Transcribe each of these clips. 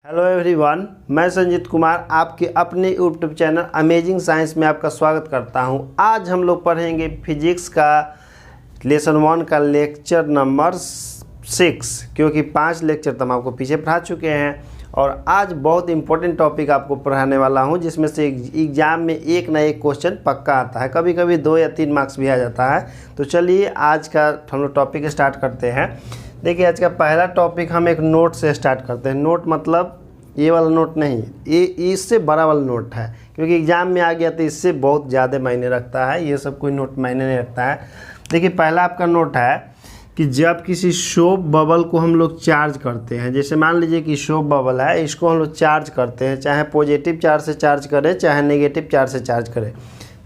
Hello everyone, मैं संजीत कुमार आपके अपने यूट्यूब चैनल अमेजिंग साइंस में आपका स्वागत करता हूं। आज हम लोग पढ़ेंगे फिजिक्स का लेसन 1 का लेक्चर नंबर 6, क्योंकि 5 लेक्चर तो हम आपको पीछे पढ़ा चुके हैं और आज बहुत इंपॉर्टेंट टॉपिक आपको पढ़ाने वाला हूं, जिसमें से एग्ज़ाम में एक ना एक क्वेश्चन पक्का आता है, कभी कभी 2 या 3 मार्क्स भी आ जाता है। तो चलिए आज का हम लोग टॉपिक स्टार्ट करते हैं। देखिए, आज का पहला टॉपिक हम एक नोट से स्टार्ट करते हैं। नोट मतलब ये वाला नोट नहीं, ये इससे बड़ा वाला नोट है, क्योंकि एग्ज़ाम में आ गया तो इससे बहुत ज़्यादा मायने रखता है। ये सब कोई नोट मायने नहीं रखता है। देखिए, पहला आपका नोट है कि जब किसी सोप बबल को हम लोग चार्ज करते हैं, जैसे मान लीजिए कि सोप बबल है, इसको हम लोग चार्ज करते हैं, चाहे पॉजिटिव चार्ज से चार्ज करें चाहे नेगेटिव चार्ज से चार्ज करें,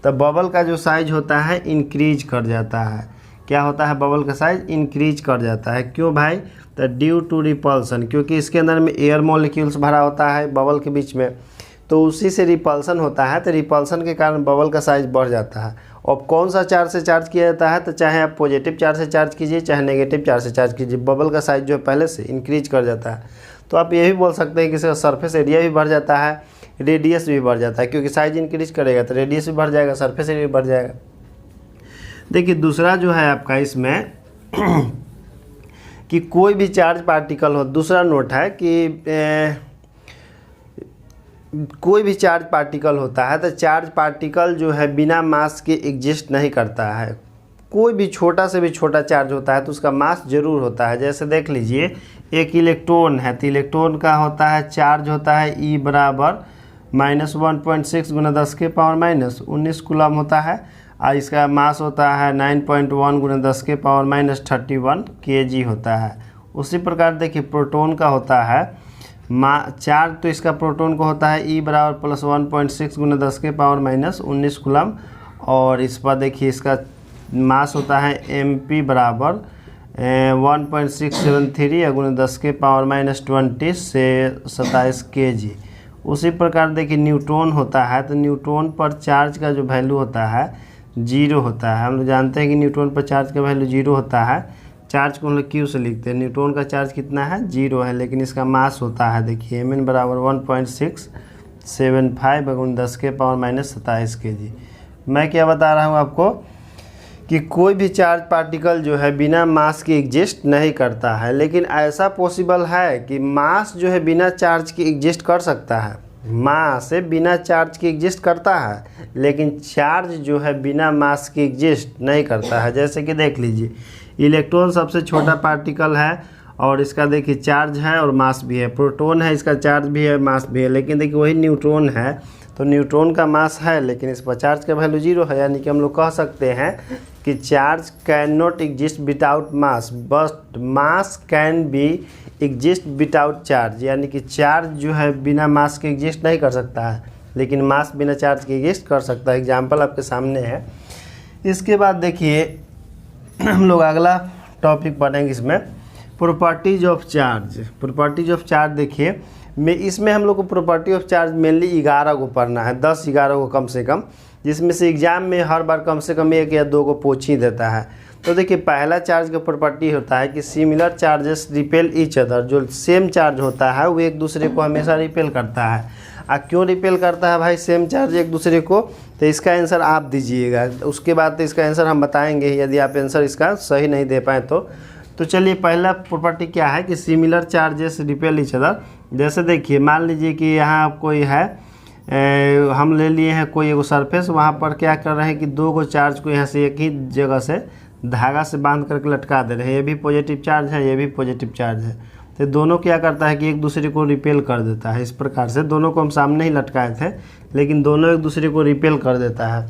तो बबल का जो साइज होता है इंक्रीज कर जाता है। क्या होता है? बबल का साइज इंक्रीज कर जाता है। क्यों भाई? तो ड्यू टू रिपल्सन, क्योंकि इसके अंदर में एयर मॉलिक्यूल्स भरा होता है बबल के बीच में, तो उसी से रिपल्सन होता है। तो रिपल्सन के कारण बबल का साइज बढ़ जाता है। और कौन सा चार्ज से चार्ज किया जाता है? तो चाहे आप पॉजिटिव चार्ज से चार्ज कीजिए चाहे नेगेटिव चार्ज से चार्ज कीजिए, बबल का साइज जो है पहले से इंक्रीज कर जाता है। तो आप ये भी बोल सकते हैं कि इसका सरफेस एरिया भी बढ़ जाता है, रेडियस भी बढ़ जाता है, क्योंकि साइज इंक्रीज करेगा तो रेडियस भी बढ़ जाएगा, सरफेस एरिया भी बढ़ जाएगा। देखिए, दूसरा जो है आपका इसमें कि कोई भी चार्ज पार्टिकल हो, दूसरा नोट है कि कोई भी चार्ज पार्टिकल होता है तो चार्ज पार्टिकल जो है बिना मास के एग्जिस्ट नहीं करता है। कोई भी छोटा से भी छोटा चार्ज होता है तो उसका मास जरूर होता है। जैसे देख लीजिए, एक इलेक्ट्रॉन है तो इलेक्ट्रॉन का होता है चार्ज होता है E बराबर -1.6 गुना 10 के पावर -19 कूलम होता है, और इसका मास होता है 9.1 गुना 10 के पावर -31 kg होता है। उसी प्रकार देखिए, प्रोटॉन का होता है चार्ज, तो इसका प्रोटॉन को होता है E बराबर +1.6 गुना 10 के पावर -19 कूलम, और इस पर देखिए इसका मास होता है MP बराबर 1.673 गुना 10 के पावर -20 से 27 kg। उसी प्रकार देखिए, न्यूट्रॉन होता है तो न्यूट्रॉन पर चार्ज का जो वैल्यू होता है 0 होता है। हम लोग जानते हैं कि न्यूट्रॉन पर चार्ज का वैल्यू 0 होता है। चार्ज को हम लोग Q से लिखते हैं। न्यूट्रॉन का चार्ज कितना है? 0 है, लेकिन इसका मास होता है देखिए Mn बराबर 1.675 गुना 10 के पावर -27 kg। मैं क्या बता रहा हूँ आपको कि कोई भी चार्ज पार्टिकल जो है बिना मास के एग्जिस्ट नहीं करता है, लेकिन ऐसा पॉसिबल है कि मास जो है बिना चार्ज के एग्जिस्ट कर सकता है। मास से बिना चार्ज के एग्जिस्ट करता है, लेकिन चार्ज जो है बिना मास के एग्जिस्ट नहीं करता है। जैसे कि देख लीजिए, इलेक्ट्रॉन सबसे छोटा पार्टिकल है और इसका देखिए चार्ज है और मास भी है। प्रोटॉन है, इसका चार्ज भी है मास भी है, लेकिन देखिए वही न्यूट्रॉन है तो न्यूट्रॉन का मास है लेकिन इस पर चार्ज का वैल्यू 0 है। यानी कि हम लोग कह सकते हैं कि charge can not exist without mass, but mass can be exist without charge. यानी कि चार्ज जो है बिना मास के एग्जिस्ट नहीं कर सकता है, लेकिन मास बिना चार्ज के एग्जिस्ट कर सकता है। एग्जाम्पल आपके सामने है। इसके बाद देखिए, हम लोग अगला टॉपिक पढ़ेंगे, इसमें properties of charge. Properties of charge देखिए, इसमें हम लोग को प्रॉपर्टी ऑफ चार्ज मेनली 11 को पढ़ना है, 10-11 को कम से कम, जिसमें से एग्जाम में हर बार कम से कम 1 या 2 को पूछ ही देता है। तो देखिए, पहला चार्ज का प्रॉपर्टी होता है कि similar charges repel each other. जो सेम चार्ज होता है वो एक दूसरे को हमेशा रिपेल करता है। क्यों रिपेल करता है भाई सेम चार्ज एक दूसरे को? तो इसका आंसर आप दीजिएगा, उसके बाद तो इसका आंसर हम बताएंगे यदि आप आंसर इसका सही नहीं दे पाए तो चलिए, पहला प्रॉपर्टी क्या है कि similar charges repel each other. जैसे देखिए, मान लीजिए कि यहाँ कोई है, हम ले लिए हैं कोई एगो सरफेस, वहाँ पर क्या कर रहे हैं कि 2 को चार्ज को यहाँ से एक ही जगह से धागा से बांध करके लटका दे रहे हैं। ये भी पॉजिटिव चार्ज है, ये भी पॉजिटिव चार्ज है, तो दोनों क्या करता है कि एक दूसरे को रिपेल कर देता है। इस प्रकार से दोनों को हम सामने ही लटकाए थे, लेकिन दोनों एक दूसरे को रिपेल कर देता है।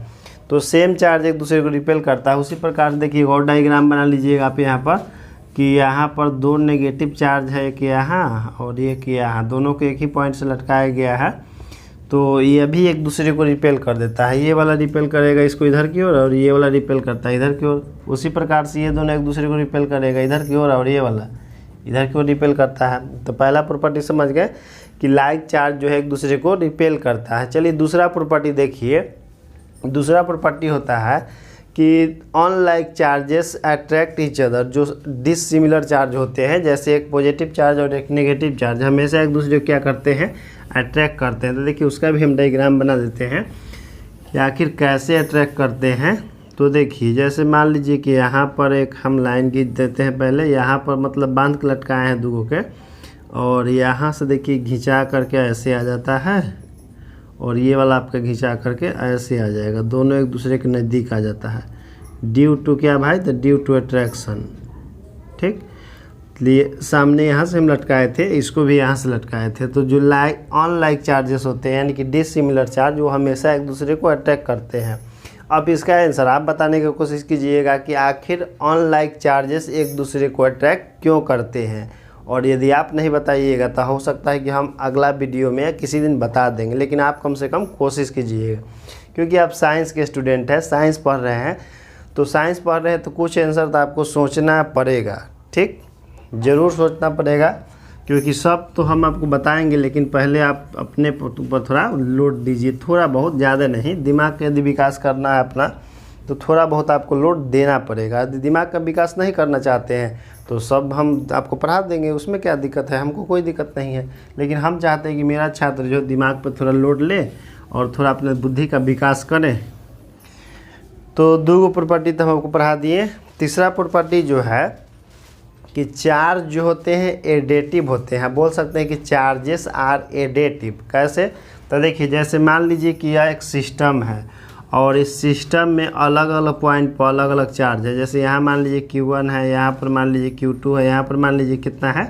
तो सेम चार्ज एक दूसरे को रिपेल करता है। उसी प्रकार से देखिए, और डायग्राम बना लीजिएगा आप यहाँ पर कि यहाँ पर 2 नेगेटिव चार्ज है, एक यहाँ और एक यहाँ, दोनों को एक ही पॉइंट से लटकाया गया है, तो ये भी एक दूसरे को रिपेल कर देता है। ये वाला रिपेल करेगा इसको इधर की ओर और ये वाला रिपेल करता है इधर की ओर। उसी प्रकार से ये दोनों एक दूसरे को रिपेल करेगा इधर की ओर और ये वाला इधर की ओर रिपेल करता है। तो पहला प्रॉपर्टी समझ गए कि लाइक चार्ज जो है एक दूसरे को रिपेल करता है। चलिए, दूसरा प्रॉपर्टी देखिए। दूसरा प्रॉपर्टी होता है कि unlike charges attract each other, जो डिसिमिलर चार्ज होते हैं जैसे एक पॉजिटिव चार्ज और एक नेगेटिव चार्ज हमेशा एक दूसरे को क्या करते हैं, अट्रैक्ट करते हैं। तो देखिए उसका भी हम डायग्राम बना देते हैं कि आखिर कैसे अट्रैक्ट करते हैं। तो देखिए जैसे मान लीजिए कि यहाँ पर एक हम लाइन खींच देते हैं, पहले यहाँ पर मतलब बांध के लटकाए हैं दूगों के, और यहाँ से देखिए घिंचा करके ऐसे आ जाता है, और ये वाला आपका घिंचा करके ऐसे आ जाएगा, दोनों एक दूसरे के नज़दीक आ जाता है ड्यू टू क्या भाई, तो ड्यू टू अट्रैक्शन। ठीक, लिए सामने यहाँ से हम लटकाए थे, इसको भी यहाँ से लटकाए थे। तो जो अनलाइक चार्जेस होते हैं यानी कि डिसिमिलर चार्ज, वो हमेशा एक दूसरे को अट्रैक्ट करते हैं। अब इसका आंसर आप बताने की कोशिश कीजिएगा कि आखिर अनलाइक चार्जेस एक दूसरे को अट्रैक्ट क्यों करते हैं। और यदि आप नहीं बताइएगा तो हो सकता है कि हम अगला वीडियो में या किसी दिन बता देंगे, लेकिन आप कम से कम कोशिश कीजिएगा, क्योंकि आप साइंस के स्टूडेंट हैं, साइंस पढ़ रहे हैं। तो साइंस पढ़ रहे हैं तो कुछ आंसर तो आपको सोचना पड़ेगा। ठीक, ज़रूर सोचना पड़ेगा, क्योंकि सब तो हम आपको बताएंगे, लेकिन पहले आप अपने ऊपर थोड़ा लोड दीजिए, थोड़ा बहुत, ज़्यादा नहीं। दिमाग का यदि विकास करना है अपना तो थोड़ा बहुत आपको लोड देना पड़ेगा। यदि दिमाग का विकास नहीं करना चाहते हैं तो सब हम आपको पढ़ा देंगे, उसमें क्या दिक्कत है, हमको कोई दिक्कत नहीं है। लेकिन हम चाहते हैं कि मेरा छात्र जो दिमाग पर थोड़ा लोड ले और थोड़ा अपने बुद्धि का विकास करे। तो दो प्रॉपर्टी तो हम आपको पढ़ा दिए। तीसरा प्रॉपर्टी जो है कि चार्ज जो होते हैं एडेटिव होते हैं। बोल सकते हैं कि चार्जेस आर एडेटिव। कैसे, तो देखिए जैसे मान लीजिए कि यह एक सिस्टम है और इस सिस्टम में अलग अलग पॉइंट पर अलग अलग चार्ज है। जैसे यहाँ मान लीजिए Q1 है, यहाँ पर मान लीजिए Q2 है, यहाँ पर मान लीजिए कितना है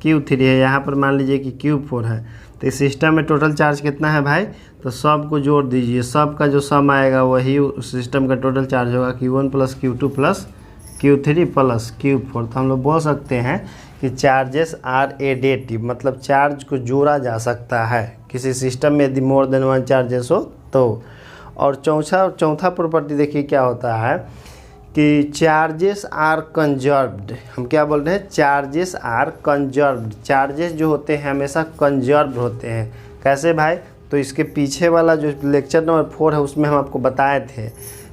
Q3 है, यहाँ पर मान लीजिए कि Q4 है। तो इस सिस्टम में टोटल चार्ज कितना है भाई, तो सब को जोड़ दीजिए, सब का जो सम आएगा वही सिस्टम का टोटल चार्ज होगा, Q1 plus Q2 plus Q3 plus Q4। तो हम लोग बोल सकते हैं कि चार्जेस आर एडेटिव, मतलब चार्ज को जोड़ा जा सकता है किसी सिस्टम में यदि मोर देन वन चार्जेस हो तो। और चौथा प्रॉपर्टी देखिए क्या होता है कि चार्जेस आर कंजर्व्ड। हम क्या बोल रहे हैं, चार्जेस आर कंजर्व्ड। चार्जेस जो होते हैं हमेशा कंजर्व्ड होते हैं। कैसे भाई, तो इसके पीछे वाला जो लेक्चर नंबर 4 है उसमें हम आपको बताए थे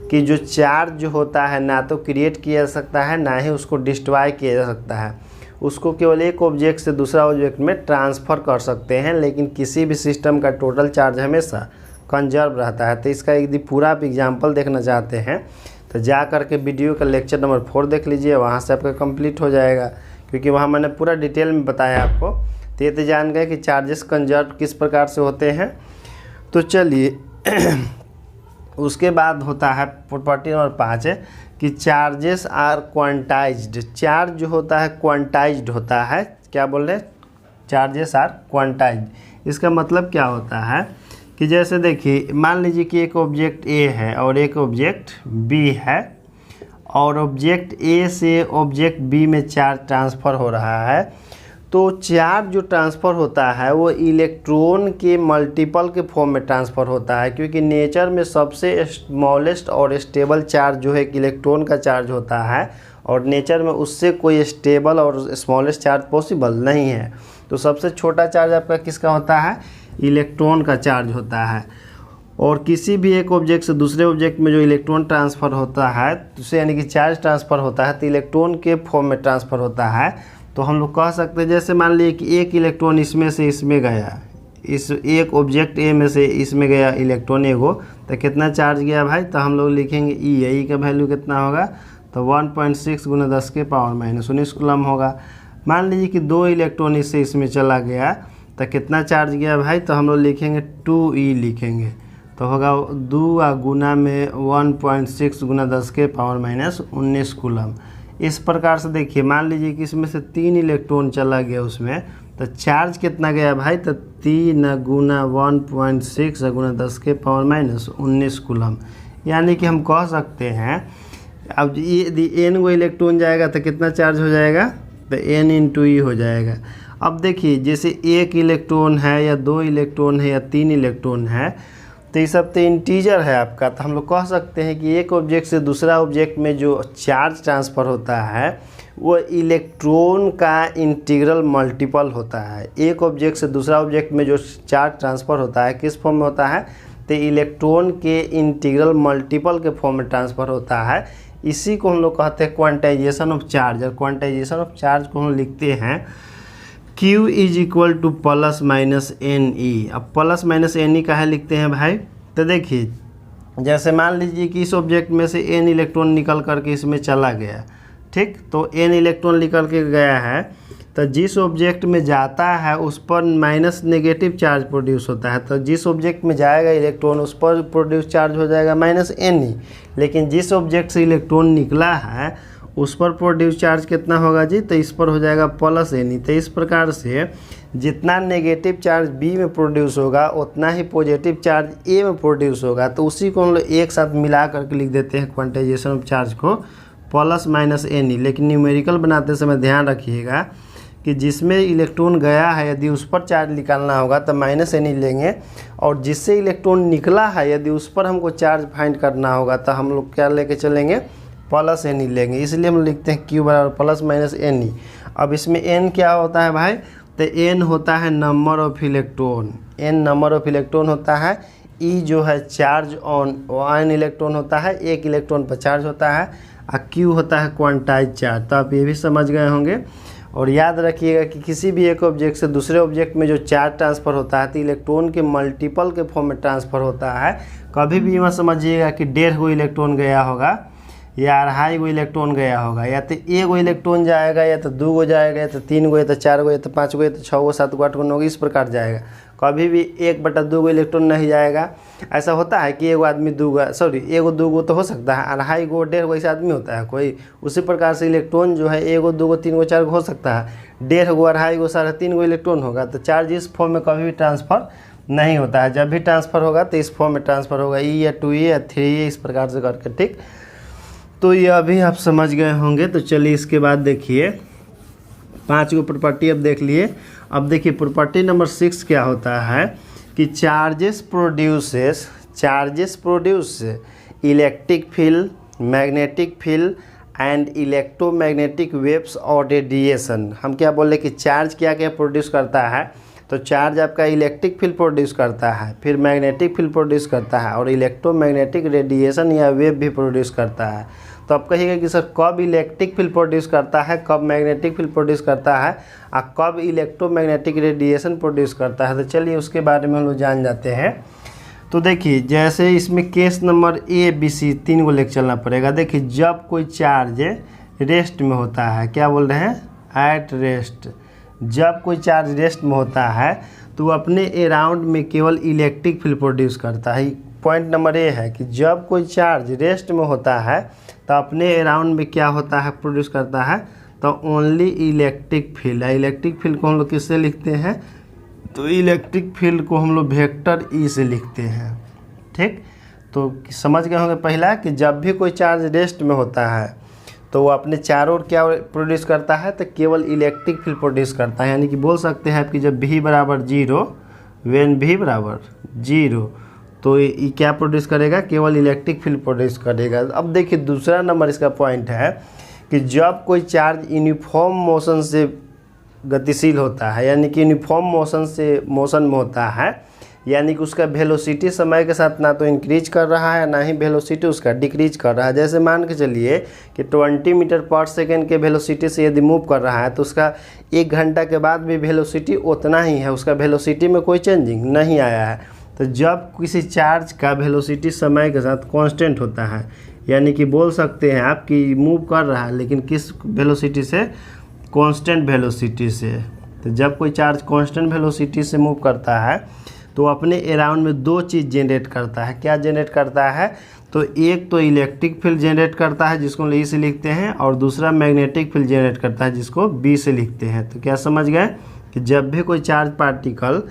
कि जो चार्ज जो होता है ना तो क्रिएट किया जा सकता है, ना ही उसको डिस्ट्रॉय किया जा सकता है। उसको केवल एक ऑब्जेक्ट से दूसरा ऑब्जेक्ट में ट्रांसफ़र कर सकते हैं, लेकिन किसी भी सिस्टम का टोटल चार्ज हमेशा कंजर्व रहता है। तो इसका यदि पूरा आप एग्जाम्पल देखना चाहते हैं तो जा करके वीडियो का लेक्चर नंबर 4 देख लीजिए, वहाँ से आपका कंप्लीट हो जाएगा, क्योंकि वहाँ मैंने पूरा डिटेल में बताया आपको। तो ये तो जान गए कि चार्जेस कंजर्व किस प्रकार से होते हैं। तो चलिए उसके बाद होता है प्रॉपर्टी नंबर 5 है कि चार्जेस आर क्वांटाइज्ड। चार्ज जो होता है क्वांटाइज्ड होता है। क्या बोल रहे हैं, चार्जेस आर क्वांटाइज्ड। इसका मतलब क्या होता है कि जैसे देखिए मान लीजिए कि एक ऑब्जेक्ट A है और एक ऑब्जेक्ट B है, और ऑब्जेक्ट A से ऑब्जेक्ट B में चार्ज ट्रांसफ़र हो रहा है। तो चार्ज जो ट्रांसफ़र होता है वो इलेक्ट्रॉन के मल्टीपल के फॉर्म में ट्रांसफ़र होता है, क्योंकि नेचर में सबसे स्मॉलेस्ट और स्टेबल चार्ज जो है एक इलेक्ट्रॉन का चार्ज होता है, और नेचर में उससे कोई स्टेबल और स्मॉलेस्ट चार्ज पॉसिबल नहीं है। तो सबसे छोटा चार्ज आपका किसका होता है, इलेक्ट्रॉन का चार्ज होता है। और किसी भी एक ऑब्जेक्ट से दूसरे ऑब्जेक्ट में जो इलेक्ट्रॉन ट्रांसफ़र होता है उसे यानी कि चार्ज ट्रांसफ़र होता है, तो इलेक्ट्रॉन के फॉर्म में ट्रांसफ़र होता है। तो हम लोग कह सकते हैं जैसे मान लीजिए कि एक इलेक्ट्रॉन इसमें से इसमें गया, इस एक ऑब्जेक्ट ए में से इसमें गया इलेक्ट्रॉन एगो, तो कितना चार्ज गया भाई, तो हम लोग लिखेंगे ई का वैल्यू कितना होगा, तो 1.6 × 10⁻⁻19 कूलम होगा। मान लीजिए कि 2 इलेक्ट्रॉन इससे इसमें चला गया तो कितना चार्ज गया भाई, तो हम लोग लिखेंगे 2E लिखेंगे, तो होगा 2 गुना में 1.6 × 10⁻⁻19 कूलम। इस प्रकार से देखिए मान लीजिए कि इसमें से 3 इलेक्ट्रॉन चला गया उसमें, तो चार्ज कितना गया भाई, तो 3 गुना 1.6 × 10⁻⁻19 कूलम। यानी कि हम कह सकते हैं अब यदि n गो इलेक्ट्रॉन जाएगा तो कितना चार्ज हो जाएगा, तो n × E हो जाएगा। अब देखिए जैसे 1 इलेक्ट्रॉन है या 2 इलेक्ट्रॉन है या 3 इलेक्ट्रॉन है, तो ये सब तो इंटीजर है आपका। तो हम लोग कह सकते हैं कि एक ऑब्जेक्ट से दूसरा ऑब्जेक्ट में जो चार्ज ट्रांसफ़र होता है वो इलेक्ट्रॉन का इंटीग्रल मल्टीपल होता है। एक ऑब्जेक्ट से दूसरा ऑब्जेक्ट में जो चार्ज ट्रांसफ़र होता है किस फॉर्म में होता है, तो इलेक्ट्रॉन के इंटीग्रल मल्टीपल के फॉर्म में ट्रांसफ़र होता है। इसी को हम लोग कहते हैं क्वांटाइजेशन ऑफ चार्ज। और क्वांटाइजेशन ऑफ चार्ज को हम लिखते हैं Q is equal to plus minus N E. अब प्लस माइनस एन ई काहे लिखते हैं भाई? तो देखिए, जैसे मान लीजिए कि इस ऑब्जेक्ट में से n इलेक्ट्रॉन निकल करके इसमें चला गया, ठीक, तो n इलेक्ट्रॉन निकल के गया है, तो जिस ऑब्जेक्ट में जाता है उस पर माइनस नेगेटिव चार्ज प्रोड्यूस होता है। तो जिस ऑब्जेक्ट में जाएगा इलेक्ट्रॉन उस पर प्रोड्यूस चार्ज हो जाएगा माइनस एन ई, लेकिन जिस ऑब्जेक्ट से इलेक्ट्रॉन निकला है उस पर प्रोड्यूस चार्ज कितना होगा जी? तो इस पर हो जाएगा प्लस एन ई। तो इस प्रकार से जितना नेगेटिव चार्ज बी में प्रोड्यूस होगा उतना ही पॉजिटिव चार्ज ए में प्रोड्यूस होगा। तो उसी को हम लोग एक साथ मिला करके लिख देते हैं क्वांटाइजेशन ऑफ चार्ज को प्लस माइनस एन ई। लेकिन न्यूमेरिकल बनाते समय ध्यान रखिएगा कि जिसमें इलेक्ट्रॉन गया है यदि उस पर चार्ज निकालना होगा तो माइनस एन ई लेंगे, और जिससे इलेक्ट्रॉन निकला है यदि उस पर हमको चार्ज फाइंड करना होगा तो हम लोग क्या लेके चलेंगे? प्लस एन ई लेंगे। इसलिए हम लिखते हैं Q बराबर प्लस माइनस एन ई। अब इसमें n क्या होता है भाई? तो n होता है number of electron, n number of electron होता है, E जो है चार्ज ऑन इलेक्ट्रॉन होता है, एक इलेक्ट्रॉन पर चार्ज होता है, और Q होता है क्वांटाइज चार्ज। तो आप ये भी समझ गए होंगे। और याद रखिएगा कि किसी भी एक ऑब्जेक्ट से दूसरे ऑब्जेक्ट में जो चार्ज ट्रांसफ़र होता है तो इलेक्ट्रॉन के मल्टीपल के फॉर्म में ट्रांसफ़र होता है। कभी भी मत समझिएगा कि 1.5 इलेक्ट्रॉन गया होगा या 2.5 इलेक्ट्रॉन गया होगा, या तो 1 इलेक्ट्रॉन जाएगा, या तो 2 जाएगा, या तो 3 या तो 4 या तो 5 या तो 6 7 8 9 इस प्रकार जाएगा। कभी भी 1/2 इलेक्ट्रॉन नहीं जाएगा। ऐसा होता है कि 1 आदमी 1 2 तो हो सकता है, 2.5 1.5 ऐसा आदमी होता है कोई। उसी प्रकार से इलेक्ट्रॉन जो है 1 2 3 4 हो सकता है, 1.5 2.5 3.5 इलेक्ट्रॉन होगा। तो चार्ज इस फॉर्म में कभी भी ट्रांसफ़र नहीं होता है। जब भी ट्रांसफ़र होगा तो इस फॉर्म में ट्रांसफ़र होगा, E या 2E या 3E इस प्रकार से करके, ठीक। तो ये अभी आप समझ गए होंगे। तो चलिए इसके बाद देखिए 5 को प्रॉपर्टी अब देख लिए। अब देखिए प्रॉपर्टी नंबर 6 क्या होता है कि charges produce electric field, magnetic field and electromagnetic waves और रेडिएशन। हम क्या बोल रहे कि चार्ज क्या क्या प्रोड्यूस करता है? तो चार्ज आपका इलेक्ट्रिक फील्ड प्रोड्यूस करता है, फिर मैग्नेटिक फील्ड प्रोड्यूस करता है, और इलेक्ट्रोमैग्नेटिक रेडिएशन या वेव भी प्रोड्यूस करता है। तो आप कहिएगा कि सर कब इलेक्ट्रिक फील्ड प्रोड्यूस करता है, कब मैग्नेटिक फील्ड प्रोड्यूस करता है, और कब इलेक्ट्रोमैग्नेटिक रेडिएशन प्रोड्यूस करता है? तो चलिए उसके बारे में हम लोग जान जाते हैं। तो देखिए जैसे इसमें केस नंबर ABC 3 को लेकर चलना पड़ेगा। देखिए जब कोई चार्ज रेस्ट में होता है, क्या बोल रहे हैं? At rest. जब कोई चार्ज रेस्ट में होता है तो वो अपने अराउंड में केवल इलेक्ट्रिक फील्ड प्रोड्यूस करता है। पॉइंट नंबर ए है कि जब कोई चार्ज रेस्ट में होता है तो अपने अराउंड में क्या होता है? प्रोड्यूस करता है, तो ओनली इलेक्ट्रिक फील्ड है। इलेक्ट्रिक फील्ड को हम लोग किससे लिखते हैं? तो इलेक्ट्रिक फील्ड को हम लोग वेक्टर E से लिखते हैं, ठीक। तो समझ गए होंगे पहला कि जब भी कोई चार्ज रेस्ट में होता है तो वो अपने चारों ओर क्या प्रोड्यूस करता है? तो केवल इलेक्ट्रिक फील्ड प्रोड्यूस करता है। यानी कि बोल सकते हैं कि जब V बराबर 0, व्हेन V बराबर 0, तो ये क्या प्रोड्यूस करेगा? केवल इलेक्ट्रिक फील्ड प्रोड्यूस करेगा। अब देखिए दूसरा नंबर इसका पॉइंट है कि जब कोई चार्ज यूनिफॉर्म मोशन से गतिशील होता है, यानी कि यूनिफॉर्म मोशन में होता है, यानी कि उसका वेलोसिटी समय के साथ ना तो इंक्रीज कर रहा है ना ही वेलोसिटी उसका डिक्रीज कर रहा है। जैसे मान के चलिए कि 20 मीटर पर सेकेंड के वेलोसिटी से यदि मूव कर रहा है तो उसका 1 घंटा के बाद भी वेलोसिटी उतना ही है, उसका वेलोसिटी में कोई चेंजिंग नहीं आया है। तो जब किसी चार्ज का वेलोसिटी समय के साथ कांस्टेंट होता है, यानी कि बोल सकते हैं आप कि मूव कर रहा है लेकिन किस वेलोसिटी से? कांस्टेंट वेलोसिटी से। तो जब कोई चार्ज कांस्टेंट वेलोसिटी से मूव करता है तो अपने अराउंड में 2 चीज़ जनरेट करता है। क्या जनरेट करता है? तो एक तो इलेक्ट्रिक फील्ड जनरेट करता है जिसको E से लिखते हैं, और दूसरा मैग्नेटिक फील्ड जनरेट करता है जिसको B से लिखते हैं। तो क्या समझ गए कि जब भी कोई चार्ज पार्टिकल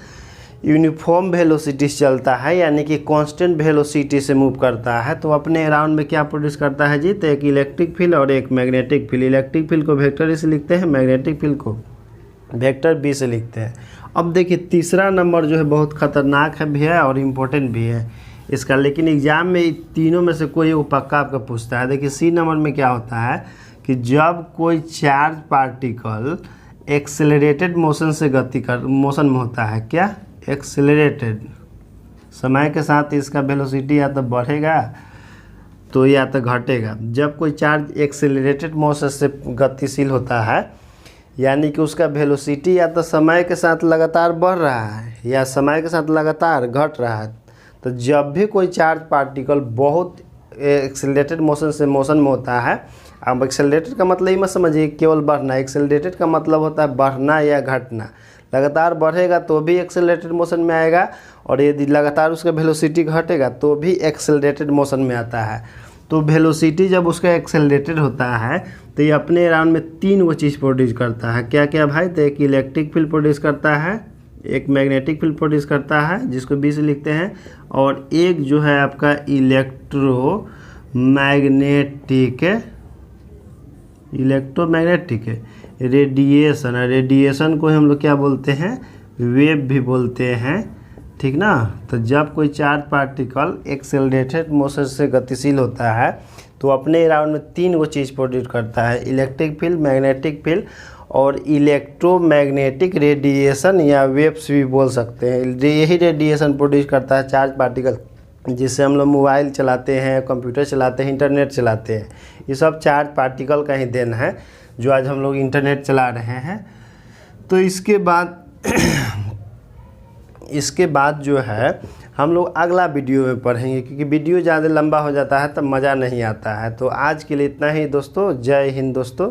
यूनिफॉर्म वेलोसिटी से चलता है, यानी कि कांस्टेंट वेलोसिटी से मूव करता है, तो अपने अराउंड में क्या प्रोड्यूस करता है जी? तो एक इलेक्ट्रिक फील्ड और एक मैग्नेटिक फील्ड। इलेक्ट्रिक फील्ड को वेक्टर E से लिखते हैं, मैग्नेटिक फील्ड को वेक्टर B से लिखते हैं। अब देखिए तीसरा नंबर जो है बहुत ख़तरनाक है भी है और इम्पोर्टेंट भी है इसका, लेकिन एग्जाम में तीनों में से कोई एक पक्का आपका पूछता है। देखिए C नंबर में क्या होता है कि जब कोई चार्ज पार्टिकल एक्सेलरेटेड मोशन से मोशन में होता है, क्या? एक्सेलरेटेड समय के साथ इसका वेलोसिटी या तो बढ़ेगा तो या तो घटेगा। जब कोई चार्ज एक्सेलरेटेड मोशन से गतिशील होता है यानी कि उसका वेलोसिटी या तो समय के साथ लगातार बढ़ रहा है या समय के साथ लगातार घट रहा है। तो जब भी कोई चार्ज पार्टिकल बहुत एक्सेलरेटेड मोशन से मोशन में होता है, अब एक्सेलरेटेड का मतलब ही मत समझिए केवल बढ़ना, एक्सेलरेटेड का मतलब होता है बढ़ना या घटना। लगातार बढ़ेगा तो भी एक्सेलरेटेड मोशन में आएगा और यदि लगातार उसका वेलोसिटी घटेगा तो भी एक्सेलरेटेड मोशन में आता है। तो वेलोसिटी जब उसका एक्सेलरेटेड होता है तो ये अपने अराउंड में 3 वो चीज़ प्रोड्यूस करता है। क्या क्या भाई? तो एक इलेक्ट्रिक फील्ड प्रोड्यूस करता है, एक मैग्नेटिक फील्ड प्रोड्यूस करता है जिसको बी से लिखते हैं, और एक जो है आपका इलेक्ट्रोमैग्नेटिक रेडिएशन। रेडिएशन को हम लोग क्या बोलते हैं? वेव भी बोलते हैं, ठीक ना। तो जब कोई चार्ज पार्टिकल एक्सेलरेटेड मोशन से गतिशील होता है तो अपने अराउंड में 3 वो चीज़ प्रोड्यूस करता है, इलेक्ट्रिक फील्ड, मैग्नेटिक फील्ड और इलेक्ट्रोमैग्नेटिक रेडिएशन या वेव्स भी बोल सकते हैं। यही रेडिएशन प्रोड्यूस करता है चार्ज पार्टिकल जिससे हम लोग मोबाइल चलाते हैं, कंप्यूटर चलाते हैं, इंटरनेट चलाते हैं। ये सब चार्ज पार्टिकल का ही देन है जो आज हम लोग इंटरनेट चला रहे हैं। तो इसके बाद जो है हम लोग अगला वीडियो में पढ़ेंगे, क्योंकि वीडियो ज़्यादा लंबा हो जाता है तब मज़ा नहीं आता है। तो आज के लिए इतना ही दोस्तों। जय हिंद दोस्तों।